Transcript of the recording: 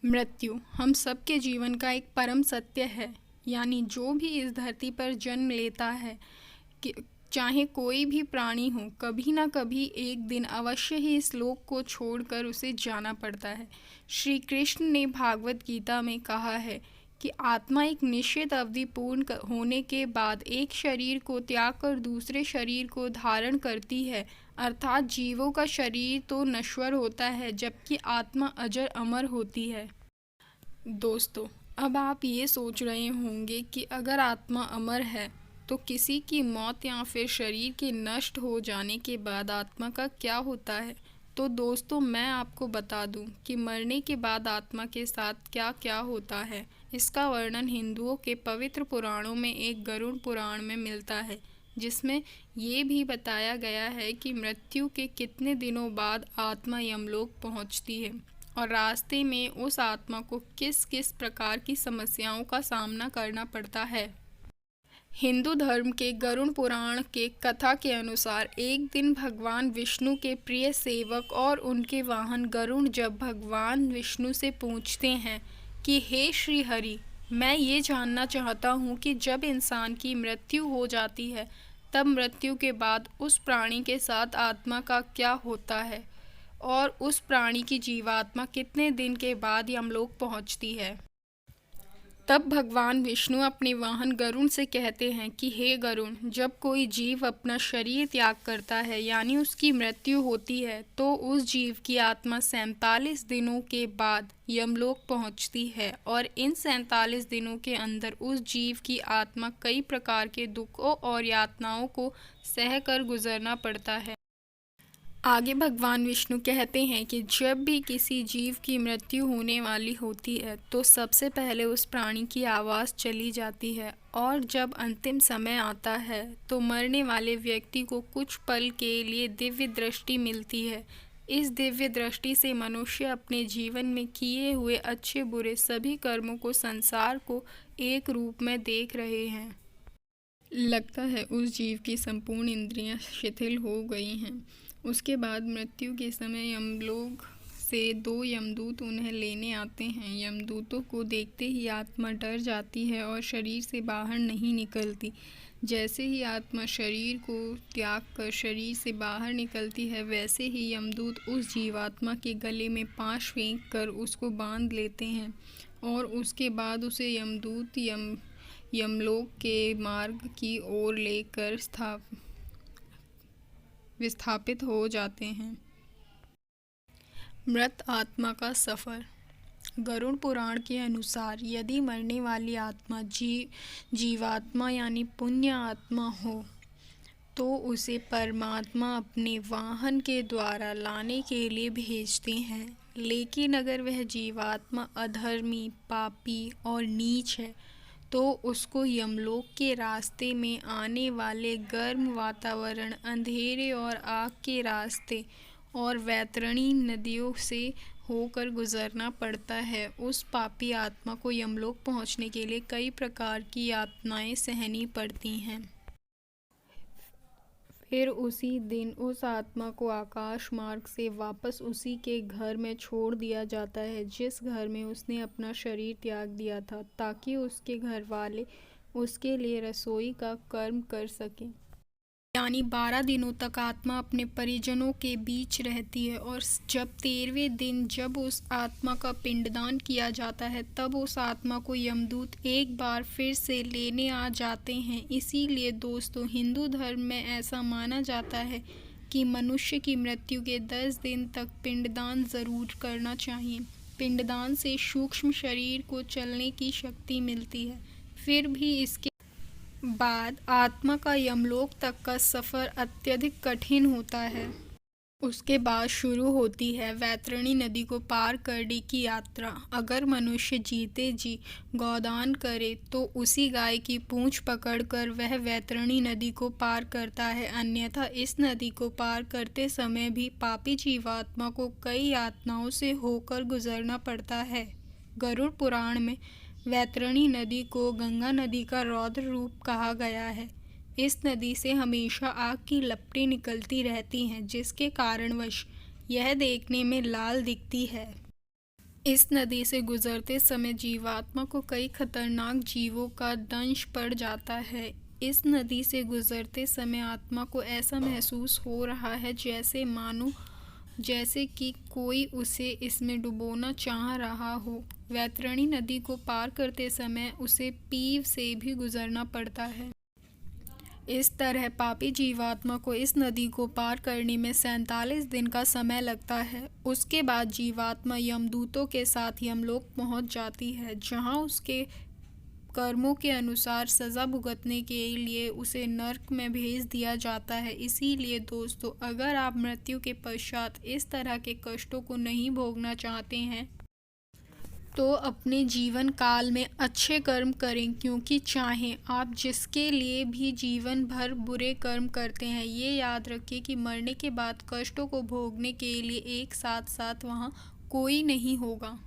मृत्यु हम सबके जीवन का एक परम सत्य है। यानी जो भी इस धरती पर जन्म लेता है, कि चाहे कोई भी प्राणी हो, कभी ना कभी एक दिन अवश्य ही इस लोक को छोड़कर उसे जाना पड़ता है। श्री कृष्ण ने भागवत गीता में कहा है कि आत्मा एक निश्चित अवधि पूर्ण होने के बाद एक शरीर को त्याग कर दूसरे शरीर को धारण करती है। अर्थात जीवों का शरीर तो नश्वर होता है, जबकि आत्मा अजर अमर होती है। दोस्तों, अब आप ये सोच रहे होंगे कि अगर आत्मा अमर है तो किसी की मौत या फिर शरीर के नष्ट हो जाने के बाद आत्मा का क्या होता है। तो दोस्तों, मैं आपको बता दूं कि मरने के बाद आत्मा के साथ क्या क्या होता है। इसका वर्णन हिंदुओं के पवित्र पुराणों में एक गरुड़ पुराण में मिलता है, जिसमें ये भी बताया गया है कि मृत्यु के कितने दिनों बाद आत्मा यमलोक पहुंचती है और रास्ते में उस आत्मा को किस किस प्रकार की समस्याओं का सामना करना पड़ता है। हिंदू धर्म के गरुड़ पुराण के कथा के अनुसार एक दिन भगवान विष्णु के प्रिय सेवक और उनके वाहन गरुड़ जब भगवान विष्णु से पूछते हैं कि हे श्री हरि, मैं ये जानना चाहता हूँ कि जब इंसान की मृत्यु हो जाती है तब मृत्यु के बाद उस प्राणी के साथ आत्मा का क्या होता है और उस प्राणी की जीवात्मा कितने दिन के बाद यमलोक पहुँचती है। तब भगवान विष्णु अपने वाहन गरुड़ से कहते हैं कि हे गरुड़, जब कोई जीव अपना शरीर त्याग करता है यानी उसकी मृत्यु होती है तो उस जीव की आत्मा 47 दिनों के बाद यमलोक पहुंचती है और इन 47 दिनों के अंदर उस जीव की आत्मा कई प्रकार के दुखों और यातनाओं को सह कर गुजरना पड़ता है। आगे भगवान विष्णु कहते हैं कि जब भी किसी जीव की मृत्यु होने वाली होती है तो सबसे पहले उस प्राणी की आवाज़ चली जाती है और जब अंतिम समय आता है तो मरने वाले व्यक्ति को कुछ पल के लिए दिव्य दृष्टि मिलती है। इस दिव्य दृष्टि से मनुष्य अपने जीवन में किए हुए अच्छे बुरे सभी कर्मों को, संसार को एक रूप में देख रहे हैं। लगता है उस जीव की संपूर्ण इंद्रियां शिथिल हो गई हैं। उसके बाद मृत्यु के समय यमलोक से 2 यमदूत उन्हें लेने आते हैं। यमदूतों को देखते ही आत्मा डर जाती है और शरीर से बाहर नहीं निकलती। जैसे ही आत्मा शरीर को त्याग कर शरीर से बाहर निकलती है, वैसे ही यमदूत उस जीवात्मा के गले में पाश फेंक कर उसको बांध लेते हैं और उसके बाद उसे यमदूत यमलोक के मार्ग की ओर लेकर विस्थापित हो जाते हैं। मृत आत्मा का सफ़र। गरुड़ पुराण के अनुसार यदि मरने वाली आत्मा जीवात्मा यानी पुण्य आत्मा हो तो उसे परमात्मा अपने वाहन के द्वारा लाने के लिए भेजते हैं। लेकिन अगर वह जीवात्मा अधर्मी, पापी और नीच है तो उसको यमलोक के रास्ते में आने वाले गर्म वातावरण, अंधेरे और आग के रास्ते और वैतरणी नदियों से होकर गुजरना पड़ता है। उस पापी आत्मा को यमलोक पहुंचने के लिए कई प्रकार की यातनाएं सहनी पड़ती हैं। फिर उसी दिन उस आत्मा को आकाश मार्ग से वापस उसी के घर में छोड़ दिया जाता है जिस घर में उसने अपना शरीर त्याग दिया था, ताकि उसके घर वाले उसके लिए रसोई का कर्म कर सकें। यानी 12 दिनों तक आत्मा अपने परिजनों के बीच रहती है और जब 13वें दिन जब उस आत्मा का पिंडदान किया जाता है तब उस आत्मा को यमदूत एक बार फिर से लेने आ जाते हैं। इसीलिए दोस्तों, हिंदू धर्म में ऐसा माना जाता है कि मनुष्य की मृत्यु के 10 दिन तक पिंडदान ज़रूर करना चाहिए। पिंडदान से सूक्ष्म शरीर को चलने की शक्ति मिलती है। फिर भी इसके बाद आत्मा का यमलोक तक का सफ़र अत्यधिक कठिन होता है। उसके बाद शुरू होती है वैतरणी नदी को पार करने की यात्रा। अगर मनुष्य जीते जी गोदान करे तो उसी गाय की पूंछ पकड़कर वह वैतरणी नदी को पार करता है। अन्यथा इस नदी को पार करते समय भी पापी जीवात्मा को कई यातनाओं से होकर गुजरना पड़ता है। गरुड़ पुराण में वैतरणी नदी को गंगा नदी का रौद्र रूप कहा गया है। इस नदी से हमेशा आग की लपटें निकलती रहती हैं, जिसके कारणवश यह देखने में लाल दिखती है। इस नदी से गुजरते समय जीवात्मा को कई खतरनाक जीवों का दंश पड़ जाता है। इस नदी से गुजरते समय आत्मा को ऐसा महसूस हो रहा है जैसे कि कोई उसे इसमें डुबोना चाह रहा हो। वैतरणी नदी को पार करते समय उसे पीव से भी गुजरना पड़ता है। इस तरह पापी जीवात्मा को इस नदी को पार करने में 47 दिन का समय लगता है। उसके बाद जीवात्मा यमदूतों के साथ यमलोक पहुंच जाती है, जहां उसके कर्मों के अनुसार सज़ा भुगतने के लिए उसे नर्क में भेज दिया जाता है। इसीलिए दोस्तों, अगर आप मृत्यु के पश्चात इस तरह के कष्टों को नहीं भोगना चाहते हैं तो अपने जीवन काल में अच्छे कर्म करें, क्योंकि चाहे आप जिसके लिए भी जीवन भर बुरे कर्म करते हैं, ये याद रखिए कि मरने के बाद कष्टों को भोगने के लिए एक साथ साथ वहाँ कोई नहीं होगा।